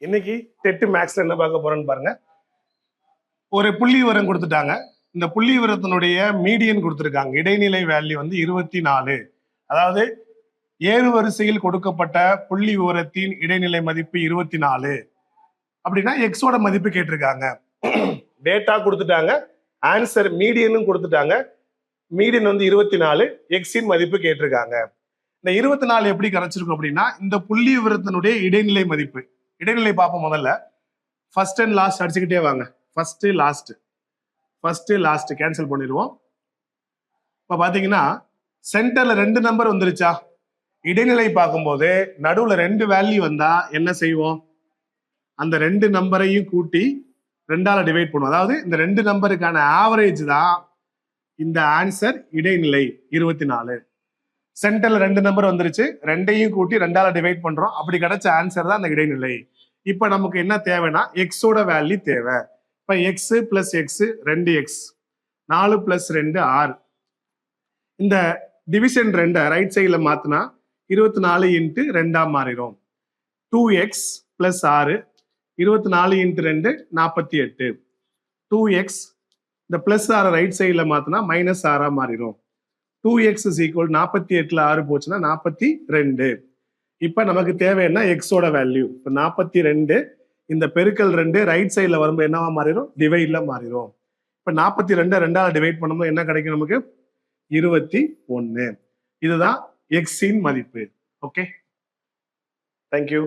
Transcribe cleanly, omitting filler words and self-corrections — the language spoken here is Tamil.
இன்னைக்கு டெட் மேக்ஸ்ல என்ன பார்க்க போறோம்னு பாருங்க. ஒரு புள்ளி விவரம் கொடுத்துட்டாங்க. இந்த புள்ளி விவரத்தினுடைய மீடியன் கொடுத்துருக்காங்க. இடைநிலை வேல்யூ வந்து 24. அதாவது ஏறு வரிசையில் கொடுக்கப்பட்ட புள்ளி விவரத்தின் இடைநிலை மதிப்பு 24 அப்படின்னா எக்ஸோட மதிப்பு கேட்டிருக்காங்க. டேட்டா கொடுத்துட்டாங்க, ஆன்சர் மீடியனும் கொடுத்துட்டாங்க. மீடியன் வந்து 24, எக்ஸின் மதிப்பு கேட்டிருக்காங்க. இந்த 24 எப்படி கிடைச்சிருக்கும் அப்படின்னா இந்த புள்ளி விவரத்தினுடைய இடைநிலை மதிப்பு. இடைநிலை பார்ப்போம். முதல்ல ஃபர்ஸ்ட் அண்ட் லாஸ்ட் அடிச்சுக்கிட்டே வாங்க. ஃபர்ஸ்ட் லாஸ்ட் கேன்சல் பண்ணிடுவோம். இப்ப பாத்தீங்கன்னா சென்டர்ல 2 நம்பர் வந்துருச்சா? இடைநிலை பார்க்கும்போது நடுவுல 2 வேல்யூ வந்தா என்ன செய்வோம்? அந்த 2 நம்பரையும் கூட்டி 2ஆல டிவைட் பண்ணுவோம். அதாவது இந்த 2 நம்பருக்கான ஆவரேஜ் தான் இந்த ஆன்சர் இடைநிலை 24. சென்டர்ல 2 நம்பர் வந்துருச்சு, 2ஐயும் கூட்டி 2ஆல டிவைட் பண்றோம். அப்படி கிடைச்ச ஆன்சர் தான் அந்த இடைநிலை. இப்ப நமக்கு என்ன தேவைன்னா எக்ஸோட வேல்யூ தேவை. இப்ப X plus X 2x, 4 plus 2 6. இந்த டிவிஷன் 2 ரைட் சைட்ல மாத்தினா 24 இன்ட்டு 2ஆ மாறிடும். 2x plus 6, 24 into 2 48. 2x இந்த பிளஸ் 6 ரைட் சைட்ல மாத்தினா மைனஸ் 6ஆ மாறிடும். 2x is equal 48ல 6 போச்சுன்னா 42. இப்ப நமக்கு தேவை என்ன? எக்ஸோட வேல்யூ. இப்ப 42 இந்த பெருக்கல் 2 ரைட் சைட்ல வரும்போது என்னவா மாறிடும்? டிவைட்ல மாறிடும். இப்ப 42 2ஆல டிவைட் பண்ணும்போது என்ன கிடைக்கும் நமக்கு? 21. இதுதான் எக்ஸின் மதிப்பு. Okay, thank you.